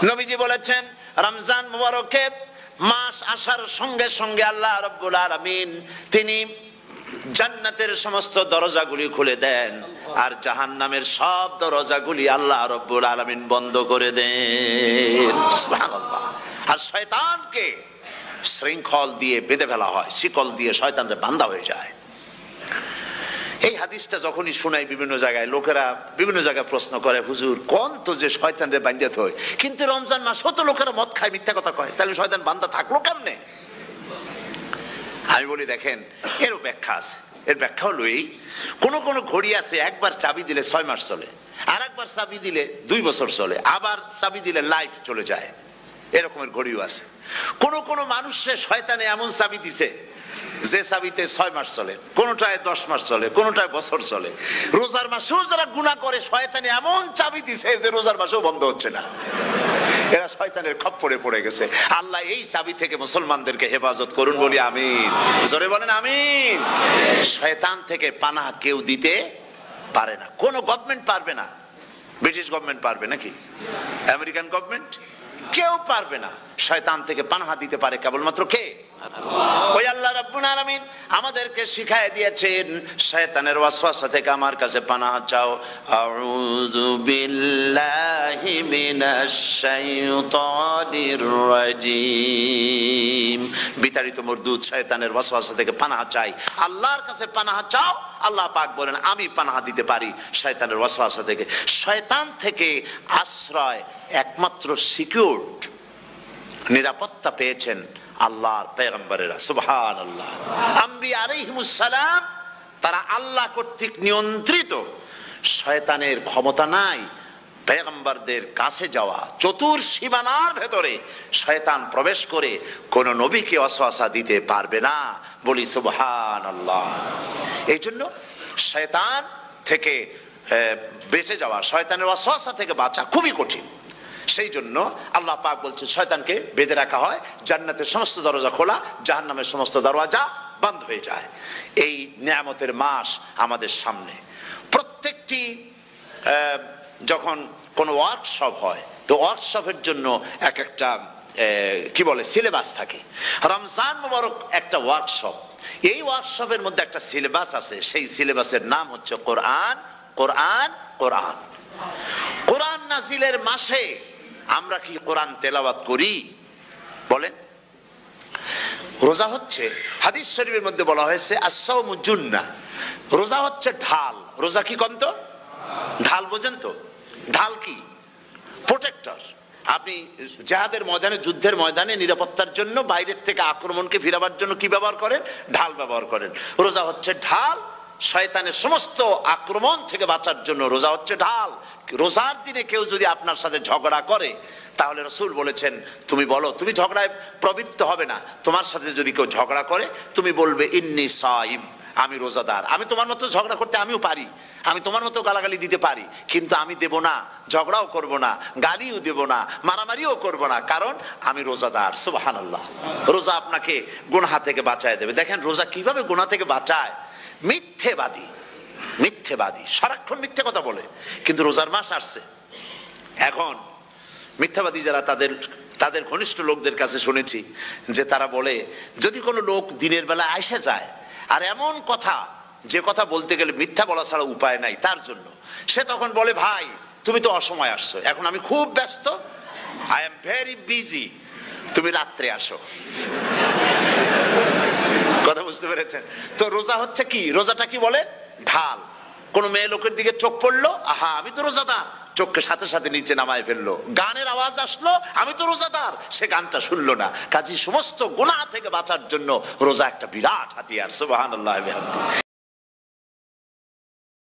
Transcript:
নবীজি বলেছেন রমজান মুবারকে মাস আসার সঙ্গে সঙ্গে আল্লাহ রাব্বুল আলামিন তিনি জান্নাতের সমস্ত দরজাগুলি খুলে দেন আর জাহান্নামের সব দরজাগুলি আল্লাহ রাব্বুল আলামিন বন্ধ করে দেন। সুবহানাল্লাহ। আর শয়তানকে শৃঙ্খল দিয়ে বেঁধে ফেলা হয়, শিকল দিয়ে শয়তানরে বাঁধা হয়ে যায়। এই হাদিসটা যখনই শোনাই বিভিন্ন জায়গায় লোকেরা বিভিন্ন জায়গায় প্রশ্ন করে, হুজুর কোন তো যে শয়তানরে বাঁধতে হয়, কিন্তু রমজান মাস হতো লোকেরা মদ খায়, মিথ্যা কথা কয়, তাহলে শয়তান বাঁধা থাকলো কেমনে? আমি বলি দেখেন এরও ব্যাখ্যা আছে। এর ব্যাখ্যা হলো এই, কোন কোন ঘড়ি আছে একবার চাবি দিলে 6 মাস চলে, আর একবার চাবি দিলে 2 বছর চলে, আবার চাবি দিলে লাইফ চলে যায়, এরকমের ঘড়িও আছে। কোন কোন মানুষের শয়তানে এমন চাবি দিছে যে চাবিতে 6 মাস চলে, কোনটায় 10 মাস চলে, কোনটায় বছর চলে। রোজার মাসেও যারা গুনাহ করে শয়তানে এমন চাবি দিছে যে রোজার মাসেও বন্ধ হচ্ছে না। এরা শয়তানের খপ্পরে পড়ে গেছে। আল্লাহ এই চাবি থেকে মুসলমানদেরকে হেফাজত করুন, বলি আমিন। জোরে বলেন আমিন। শয়তান থেকে পানাহ কেউ দিতে পারে না, কোন গভর্নমেন্ট পারবে না। ব্রিটিশ গভর্নমেন্ট পারবে নাকি? American government? কেউ পারবে না। শয়তান থেকে পানাহ দিতে পারে কেবলমাত্র কে? ওই আল্লাহ রাব্বুল আলামিন আমাদেরকে শিখায় দিয়েছেন শয়তানের ওয়াসওয়াসা থেকে আমার কাছে পানাহ চাও। আউযু বিল্লাহি মিনাশ শাইতানির রাজিম। বিতাড়িত মরদুদ শয়তানের ওয়াসওয়াসা থেকে পানাহ চাই, আল্লাহর কাছে পানাহ চাও। আল্লাহ পাক বলেন আমি পানাহ দিতে পারি শয়তানের ওয়াসওয়াসা থেকে। শয়তান থেকে আশ্রয় একমাত্র সিকিউরড, নিরাপত্তা পেয়েছেন আল্লাহর পয়গম্বরেরা। সুবহানাল্লাহ। আম্বিয়া আলাইহিমুস সালাম তারা আল্লাহ কর্তৃক নিয়ন্ত্রিত, শয়তানের ক্ষমতা নাই পয়গম্বরদের কাছে যাওয়া। চতুর সীমানার ভেতরে শয়তান প্রবেশ করে কোন নবীকে ওয়াসওয়াসা দিতে পারবে না, বলি সুবহানাল্লাহ। এই জন্য শয়তান থেকে বেঁচে যাওয়া, শয়তানের ওয়াসওয়াসা থেকে বাঁচা খুবই কঠিন। সেই জন্য আল্লাহ পাক বলছেন শয়তানকে বেঁধে রাখা হয়, জান্নাতের সমস্ত দরজা খোলা, জাহান্নামের সমস্ত দরজা বন্ধ হয়ে যায়। এই নিয়ামতের মাস আমাদের সামনে। প্রত্যেকটি যখন কোন ওয়ার্কশপ হয় তো ওয়ার্কশপের জন্য এক একটা কি বলে সিলেবাস থাকে। রমজান মুবারক একটা ওয়ার্কশপ। এই ওয়ার্কশপের মধ্যে একটা সিলেবাস আছে, সেই সিলেবাসের নাম হচ্ছে কোরআন। কোরআন কোরআন কোরআন নাজিলের মাসে আমরা কি কোরআন তেলাওয়াত করি? বলেন। রোজা হচ্ছে, হাদিস শরীফের মধ্যে বলা হয়েছে আস-সাওমু জুন্নাহ, রোজা হচ্ছে ঢাল। রোজা কি কন্ত? ঢাল। বোঝেন তো ঢাল কি? প্রোটেক্টর। আপনি জিহাদের ময়দানে, যুদ্ধের ময়দানে নিরাপত্তার জন্য, বাইরের থেকে আক্রমণকে ফিরাবার জন্য কি ব্যবহার করেন? ঢাল ব্যবহার করেন। রোজা হচ্ছে ঢাল, শয়তানের সমস্ত আক্রমণ থেকে বাঁচার জন্য রোজা হচ্ছে ঢাল। রোজার দিনে কেউ যদি আপনার সাথে ঝগড়া করে তাহলে রাসূল বলেছেন তুমি বলো, তুমি ঝগড়ায় প্রবৃত্ত হবে না। তোমার সাথে যদি কেউ ঝগড়া করে তুমি বলবে ইন্নী সাইম, আমি রোজাদার। আমি তোমার মতো ঝগড়া করতে আমিও পারি, আমি তোমার মতো গালাগালি দিতে পারি, কিন্তু আমি দেব না, ঝগড়াও করব না, গালিও দেব না, মারামারিও করব না, কারণ আমি রোজাদার। সুবহানাল্লাহ। রোজা আপনাকে গুনাহ থেকে বাঁচায় দেবে। দেখেন রোজা কিভাবে গুনাহ থেকে বাঁচায়। মিথ্যেবাদী, মিথ্যেবাদী সারাক্ষণ মিথ্যে কথা বলে, কিন্তু রোজার মাস আসছে। এখন মিথ্যাবাদী যারা, তাদের ঘনিষ্ঠ লোকদের কাছে শুনেছি যে তারা বলে যদি কোনো লোক দিনের বেলা আইসা যায় আর এমন কথা, যে কথা বলতে গেলে মিথ্যা বলা ছাড়া উপায় নাই তার জন্য, সে তখন বলে ভাই তুমি তো অসময় আসছো, এখন আমি খুব ব্যস্ত, আই এম ভেরি বিজি, তুমি রাত্রে আসো। কথা বুঝতে পেরেছেন তো? রোজা হচ্ছে কি? রোজাটা কি বলে? ঢাল। কোন মেয়ে লোকের দিকে চোখ পড়লো, আহা আমি তো রোজাদার, চোখকে সাথে সাথে নিচে নামায় ফেললো। গানের আওয়াজ আসলো, আমি তো রোজাদার, সে গানটা শুনলো না। কাজী সমস্ত গুনাহ থেকে বাঁচার জন্য রোজা একটা বিরাট হাতিয়ার। সুবহানাল্লাহ।